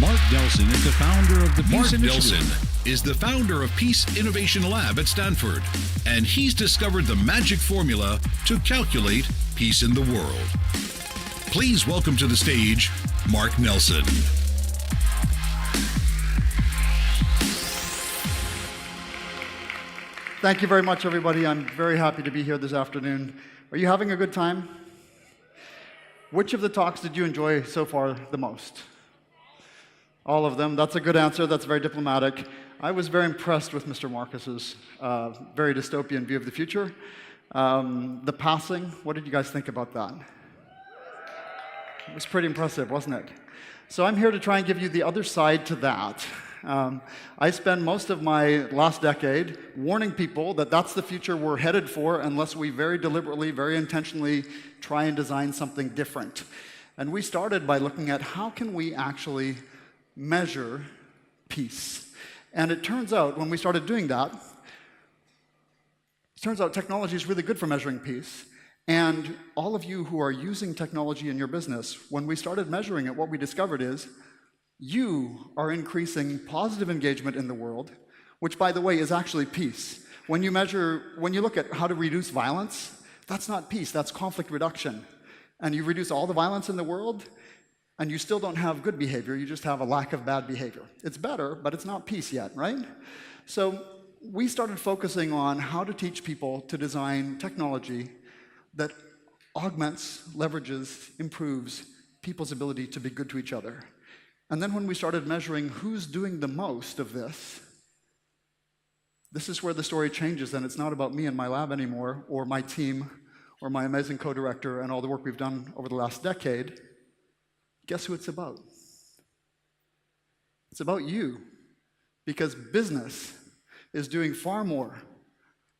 Mark Nelson is the founder of the Peace Mark Initiative. Nelson is the founder of Peace Innovation Lab at Stanford, and he's discovered the magic formula to calculate peace in the world. Please welcome to the stage, Mark Nelson. Thank you very much, everybody. I'm very happy to be here this afternoon. Are you having a good time? Which of the talks did you enjoy so far the most? All of them. That's a good answer. That's very diplomatic. I was very impressed with Mr. Marcus's very dystopian view of the future. The passing, what did you guys think about that? It was pretty impressive, wasn't it? So I'm here to try and give you the other side to that. I spent most of my last decade warning people that that's the future we're headed for unless we very deliberately, very intentionally try and design something different. And we started by looking at how can we actually measure peace. And it turns out, when we started doing that, it turns out technology is really good for measuring peace. And all of you who are using technology in your business, when we started measuring it, what we discovered is you are increasing positive engagement in the world, which, by the way, is actually peace. When you look at how to reduce violence, that's not peace, that's conflict reduction. And you reduce all the violence in the world, and you still don't have good behavior, you just have a lack of bad behavior. It's better, but it's not peace yet, right? So we started focusing on how to teach people to design technology that augments, leverages, improves people's ability to be good to each other. And then when we started measuring who's doing the most of this is where the story changes, and it's not about me and my lab anymore, or my team, or my amazing co-director, and all the work we've done over the last decade. Guess who it's about? It's about you, because business is doing far more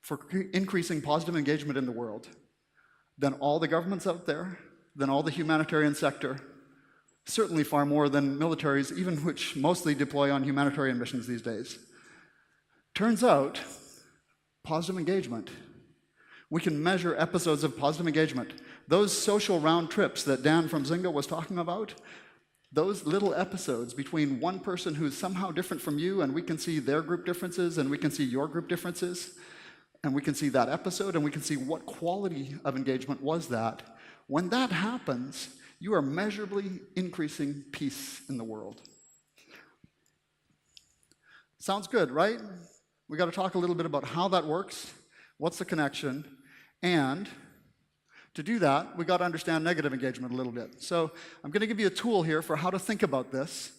for increasing positive engagement in the world than all the governments out there, than all the humanitarian sector, certainly far more than militaries, even which mostly deploy on humanitarian missions these days. Turns out, positive engagement, we can measure episodes of positive engagement. Those social round trips that Dan from Zynga was talking about, those little episodes between one person who's somehow different from you, and we can see their group differences, and we can see your group differences, and we can see that episode, and we can see what quality of engagement was that. When that happens, you are measurably increasing peace in the world. Sounds good, right? We got to talk a little bit about how that works, what's the connection, and to do that, we got to understand negative engagement a little bit. So I'm going to give you a tool here for how to think about this,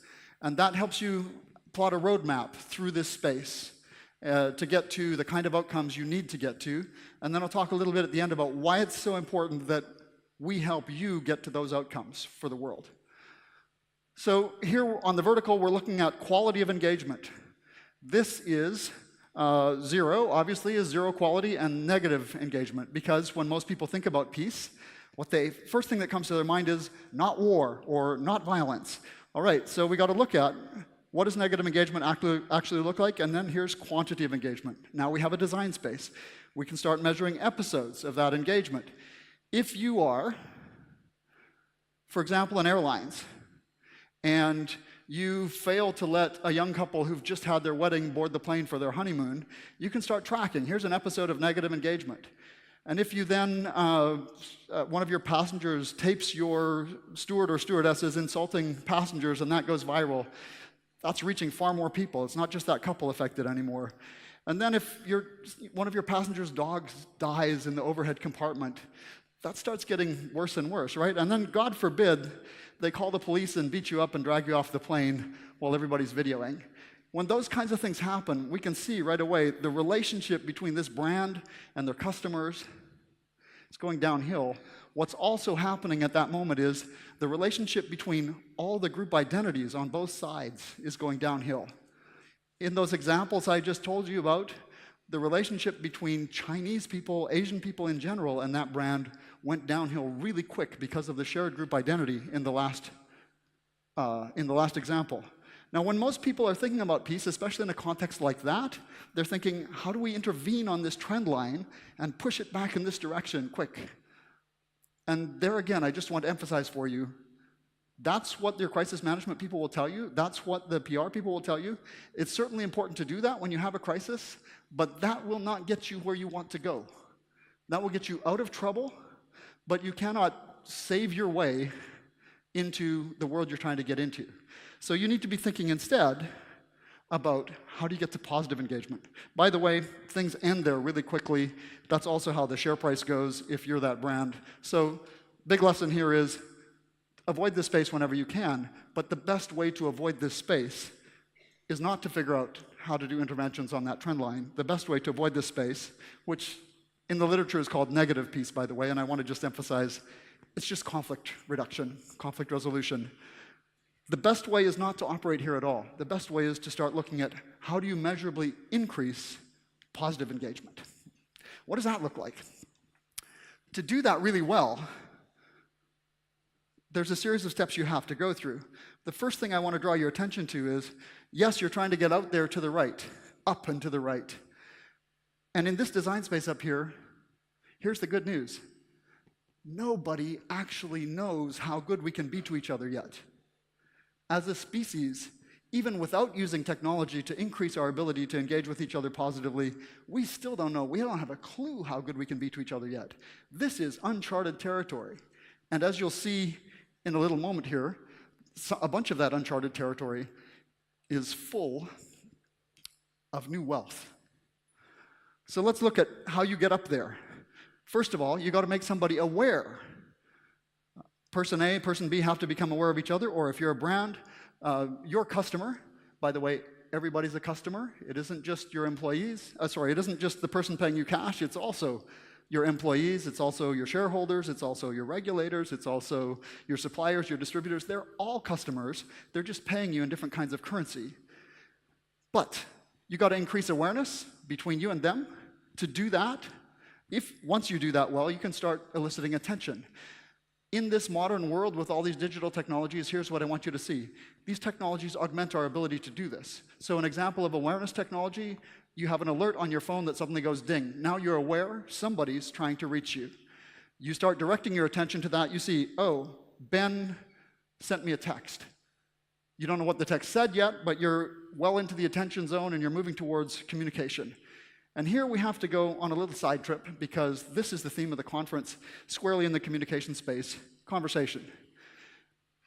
and that helps you plot a roadmap through this space to get to the kind of outcomes you need to get to. And then I'll talk a little bit at the end about why it's so important that we help you get to those outcomes for the world. So here on the vertical, we're looking at quality of engagement. This is zero, obviously, is zero quality and negative engagement, because when most people think about peace, first thing that comes to their mind is not war or not violence. All right, so we got to look at what does negative engagement actually look like, and then here's quantity of engagement. Now we have a design space. We can start measuring episodes of that engagement. If you are, for example, in airlines, and you fail to let a young couple who've just had their wedding board the plane for their honeymoon, you can start tracking. Here's an episode of negative engagement. And if you then, one of your passengers tapes your steward or stewardesses insulting passengers and that goes viral, that's reaching far more people. It's not just that couple affected anymore. And then if one of your passengers' dogs dies in the overhead compartment, that starts getting worse and worse, right? And then, God forbid, they call the police and beat you up and drag you off the plane while everybody's videoing. When those kinds of things happen, we can see right away the relationship between this brand and their customers is going downhill. What's also happening at that moment is the relationship between all the group identities on both sides is going downhill. In those examples I just told you about, the relationship between Chinese people, Asian people in general, and that brand went downhill really quick because of the shared group identity in the last example. Now, when most people are thinking about peace, especially in a context like that, they're thinking, how do we intervene on this trend line and push it back in this direction quick? And there again, I just want to emphasize for you, That's what your crisis management people will tell you. That's what the PR people will tell you. It's certainly important to do that when you have a crisis, but that will not get you where you want to go. That will get you out of trouble, but you cannot save your way into the world you're trying to get into. So you need to be thinking instead about how do you get to positive engagement. By the way, things end there really quickly. That's also how the share price goes if you're that brand. So big lesson here is avoid this space whenever you can, but the best way to avoid this space is not to figure out how to do interventions on that trend line. The best way to avoid this space, which in the literature is called negative peace, by the way, and I want to just emphasize, it's just conflict reduction, conflict resolution. The best way is not to operate here at all. The best way is to start looking at how do you measurably increase positive engagement. What does that look like? To do that really well, there's a series of steps you have to go through. The first thing I want to draw your attention to is, yes, you're trying to get out there to the right, up and to the right. And in this design space up here, here's the good news. Nobody actually knows how good we can be to each other yet. As a species, even without using technology to increase our ability to engage with each other positively, we still don't know. We don't have a clue how good we can be to each other yet. This is uncharted territory. And as you'll see in a little moment here, a bunch of that uncharted territory is full of new wealth. So let's look at how you get up there. First of all, you got to make somebody aware. Person A, person B have to become aware of each other, or if you're a brand, your customer, by the way, everybody's a customer. It isn't just your employees. It isn't just the person paying you cash. It's also your employees. It's also your shareholders. It's also your regulators. It's also your suppliers, your distributors. They're all customers. They're just paying you in different kinds of currency. But you got to increase awareness between you and them. To do that, once you do that well, you can start eliciting attention. In this modern world with all these digital technologies, here's what I want you to see. These technologies augment our ability to do this. So an example of awareness technology, you have an alert on your phone that suddenly goes ding. Now you're aware somebody's trying to reach you. You start directing your attention to that. You see, oh, Ben sent me a text. You don't know what the text said yet, but you're well into the attention zone and you're moving towards communication. And here we have to go on a little side trip because this is the theme of the conference, squarely in the communication space, conversation.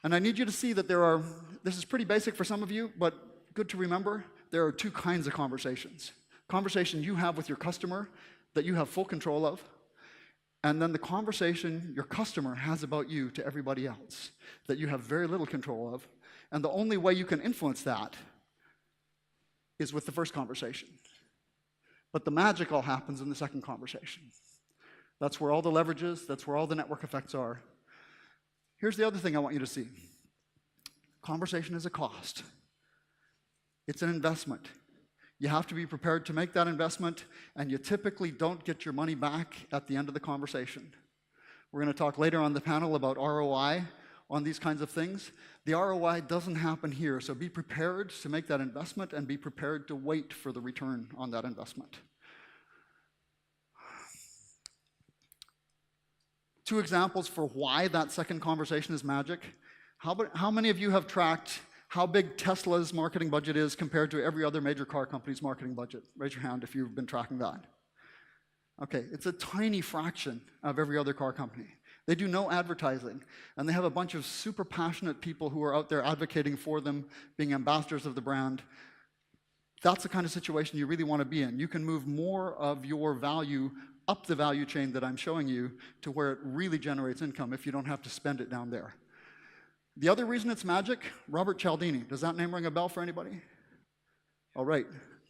And I need you to see that this is pretty basic for some of you, but good to remember, there are two kinds of conversations. Conversation you have with your customer that you have full control of, and then the conversation your customer has about you to everybody else that you have very little control of. And the only way you can influence that is with the first conversation. But the magic all happens in the second conversation. That's where all the leverages, that's where all the network effects are. Here's the other thing I want you to see. Conversation is a cost. It's an investment. You have to be prepared to make that investment, and you typically don't get your money back at the end of the conversation. We're going to talk later on the panel about ROI on these kinds of things. The ROI doesn't happen here, so be prepared to make that investment and be prepared to wait for the return on that investment. Two examples for why that second conversation is magic. How many of you have tracked how big Tesla's marketing budget is compared to every other major car company's marketing budget? Raise your hand if you've been tracking that. Okay, it's a tiny fraction of every other car company. They do no advertising, and they have a bunch of super passionate people who are out there advocating for them, being ambassadors of the brand. That's the kind of situation you really want to be in. You can move more of your value up the value chain that I'm showing you to where it really generates income if you don't have to spend it down there. The other reason it's magic, Robert Cialdini. Does that name ring a bell for anybody? All right,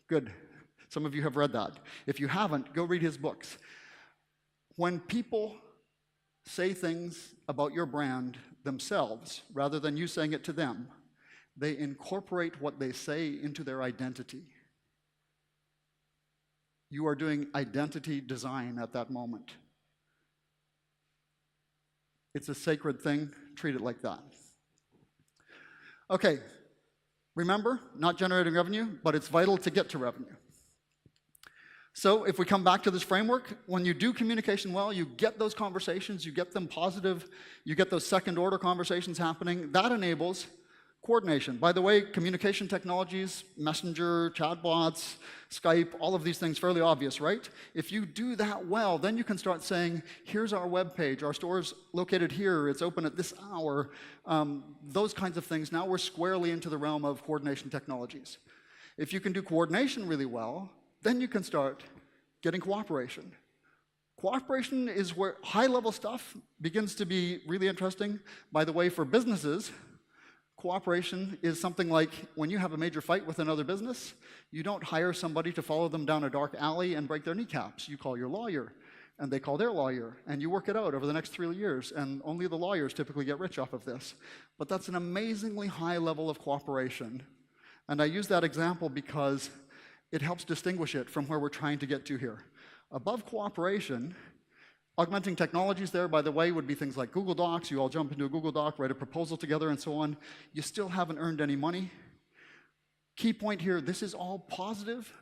good. Some of you have read that. If you haven't, go read his books. When people say things about your brand themselves, rather than you saying it to them, they incorporate what they say into their identity. You are doing identity design at that moment. It's a sacred thing. Treat it like that. Okay, remember, not generating revenue, but it's vital to get to revenue. So if we come back to this framework, when you do communication well, you get those conversations, you get them positive, you get those second-order conversations happening. That enables coordination. By the way, communication technologies, Messenger, chatbots, Skype, all of these things, fairly obvious, right? If you do that well, then you can start saying, here's our web page, our store's located here, it's open at this hour, those kinds of things. Now we're squarely into the realm of coordination technologies. If you can do coordination really well, then you can start getting cooperation. Cooperation is where high-level stuff begins to be really interesting. By the way, for businesses, cooperation is something like when you have a major fight with another business, you don't hire somebody to follow them down a dark alley and break their kneecaps. You call your lawyer, and they call their lawyer, and you work it out over the next 3 years, and only the lawyers typically get rich off of this. But that's an amazingly high level of cooperation. And I use that example because it helps distinguish it from where we're trying to get to here. Above cooperation, augmenting technologies there, by the way, would be things like Google Docs. You all jump into a Google Doc, write a proposal together, and so on. You still haven't earned any money. Key point here, this is all positive,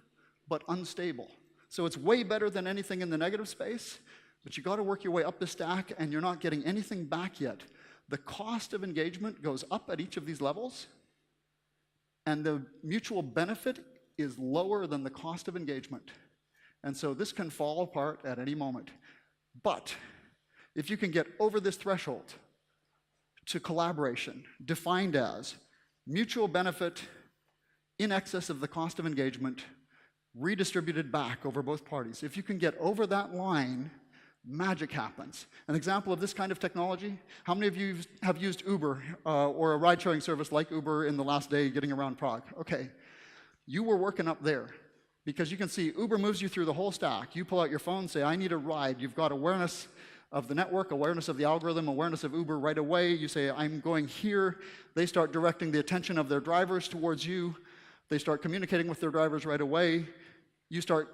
but unstable. So it's way better than anything in the negative space, but you got to work your way up the stack, and you're not getting anything back yet. The cost of engagement goes up at each of these levels, and the mutual benefit is lower than the cost of engagement. And so this can fall apart at any moment. But if you can get over this threshold to collaboration, defined as mutual benefit in excess of the cost of engagement, redistributed back over both parties, if you can get over that line, magic happens. An example of this kind of technology, how many of you have used Uber or a ride-sharing service like Uber in the last day getting around Prague? Okay. You were working up there because you can see Uber moves you through the whole stack. You pull out your phone, say, I need a ride. You've got awareness of the network, awareness of the algorithm, awareness of Uber right away. You say, I'm going here. They start directing the attention of their drivers towards you. They start communicating with their drivers right away. You start,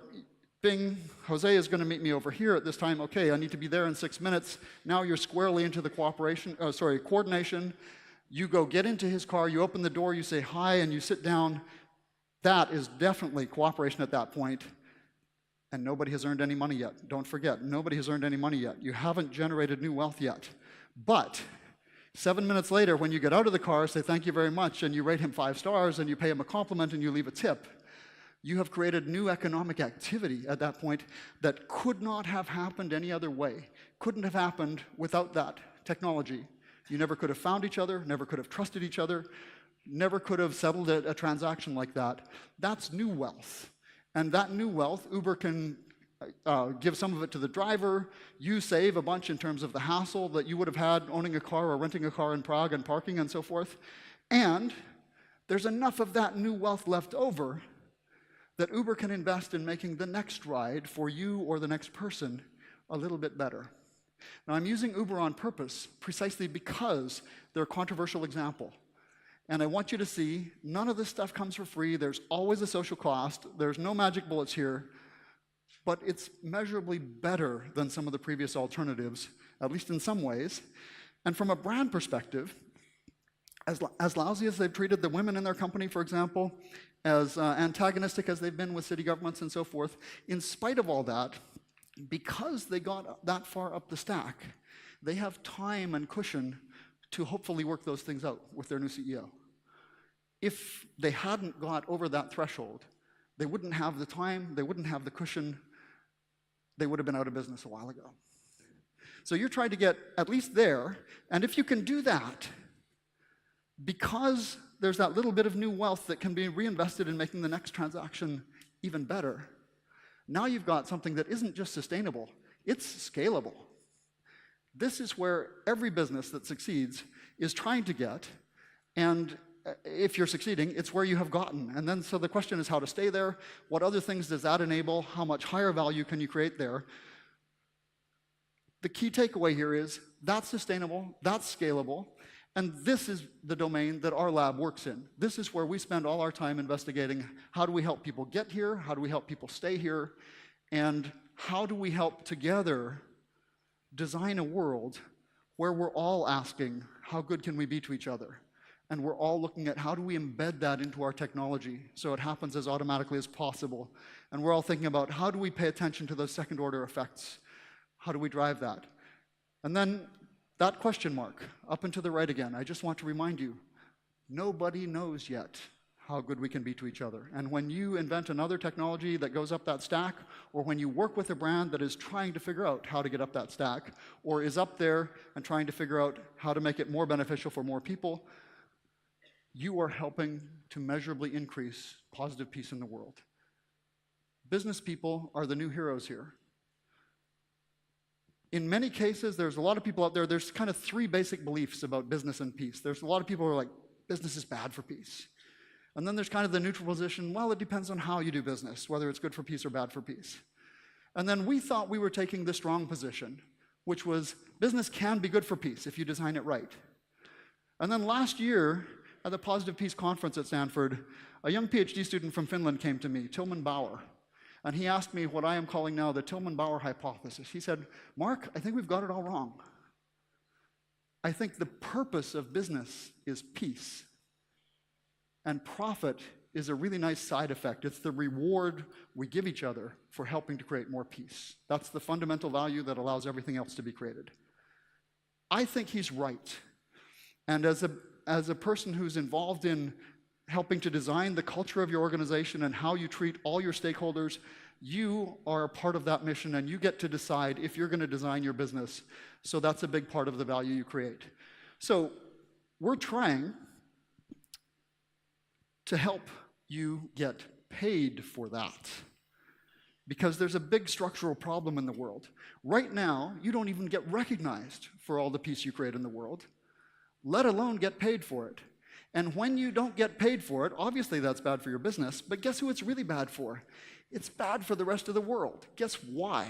bing, Jose is going to meet me over here at this time. Okay, I need to be there in 6 minutes. Now you're squarely into the coordination. You go get into his car, you open the door, you say hi, and you sit down. That is definitely cooperation at that point, and nobody has earned any money yet. Don't forget, nobody has earned any money yet. You haven't generated new wealth yet. But 7 minutes later, when you get out of the car, say thank you very much, and you rate him 5 stars, and you pay him a compliment, and you leave a tip, you have created new economic activity at that point that could not have happened any other way, couldn't have happened without that technology. You never could have found each other, never could have trusted each other, never could have settled a transaction like that. That's new wealth. And that new wealth, Uber can give some of it to the driver. You save a bunch in terms of the hassle that you would have had owning a car or renting a car in Prague and parking and so forth. And there's enough of that new wealth left over that Uber can invest in making the next ride for you or the next person a little bit better. Now, I'm using Uber on purpose precisely because they're a controversial example. And I want you to see, none of this stuff comes for free. There's always a social cost. There's no magic bullets here. But it's measurably better than some of the previous alternatives, at least in some ways. And from a brand perspective, as lousy as they've treated the women in their company, for example, as antagonistic as they've been with city governments and so forth, in spite of all that, because they got that far up the stack, they have time and cushion to hopefully work those things out with their new CEO. If they hadn't got over that threshold, they wouldn't have the time, they wouldn't have the cushion, they would have been out of business a while ago. So you're trying to get at least there, and if you can do that, because there's that little bit of new wealth that can be reinvested in making the next transaction even better, now you've got something that isn't just sustainable, it's scalable. This is where every business that succeeds is trying to get, and if you're succeeding, it's where you have gotten. And then, so the question is how to stay there, what other things does that enable, how much higher value can you create there? The key takeaway here is that's sustainable, that's scalable, and this is the domain that our lab works in. This is where we spend all our time investigating how do we help people get here, how do we help people stay here, and how do we help together design a world where we're all asking, how good can we be to each other? And we're all looking at how do we embed that into our technology so it happens as automatically as possible. And we're all thinking about how do we pay attention to those second-order effects? How do we drive that? And then that question mark, up and to the right again, I just want to remind you, nobody knows yet how good we can be to each other. And when you invent another technology that goes up that stack, or when you work with a brand that is trying to figure out how to get up that stack, or is up there and trying to figure out how to make it more beneficial for more people, you are helping to measurably increase positive peace in the world. Business people are the new heroes here. In many cases, there's a lot of people out there, there's kind of three basic beliefs about business and peace. There's a lot of people who are like, business is bad for peace. And then there's kind of the neutral position, well, it depends on how you do business, whether it's good for peace or bad for peace. And then we thought we were taking the strong position, which was business can be good for peace if you design it right. And then last year, at the Positive Peace Conference at Stanford, a young PhD student from Finland came to me, Tilman Bauer, and he asked me what I am calling now the Tilman-Bauer hypothesis. He said, Mark, I think we've got it all wrong. I think the purpose of business is peace, and profit is a really nice side effect. It's the reward we give each other for helping to create more peace. That's the fundamental value that allows everything else to be created. I think he's right. And as a person who's involved in helping to design the culture of your organization and how you treat all your stakeholders, you are a part of that mission, and you get to decide if you're going to design your business. So that's a big part of the value you create. So we're trying to help you get paid for that, because there's a big structural problem in the world. Right now, you don't even get recognized for all the peace you create in the world, let alone get paid for it. And when you don't get paid for it, obviously that's bad for your business, but guess who it's really bad for? It's bad for the rest of the world. Guess why?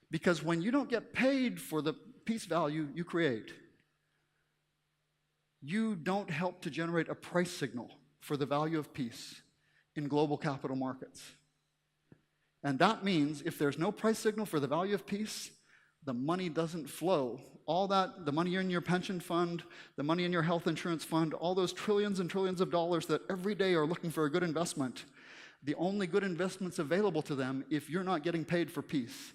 Because when you don't get paid for the peace value you create, you don't help to generate a price signal for the value of peace in global capital markets. And that means if there's no price signal for the value of peace, the money doesn't flow. All that, the money in your pension fund, the money in your health insurance fund, all those trillions and trillions of dollars that every day are looking for a good investment, the only good investments available to them, if you're not getting paid for peace,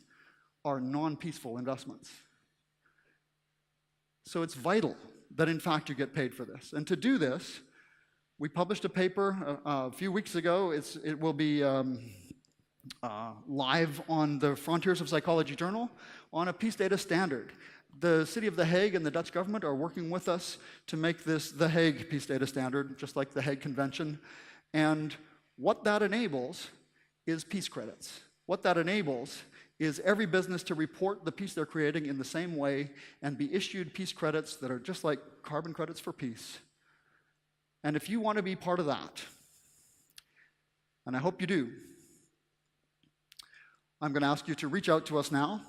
are non-peaceful investments. So it's vital that, in fact, you get paid for this. And to do this, we published a paper a few weeks ago. It will be live on the Frontiers of Psychology journal on a peace data standard. The City of The Hague and the Dutch government are working with us to make this the Hague peace data standard, just like the Hague Convention. And what that enables is peace credits. What that enables is every business to report the peace they're creating in the same way and be issued peace credits that are just like carbon credits for peace. And if you want to be part of that, and I hope you do, I'm going to ask you to reach out to us now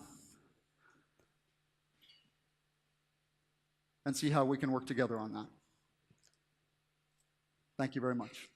and see how we can work together on that. Thank you very much.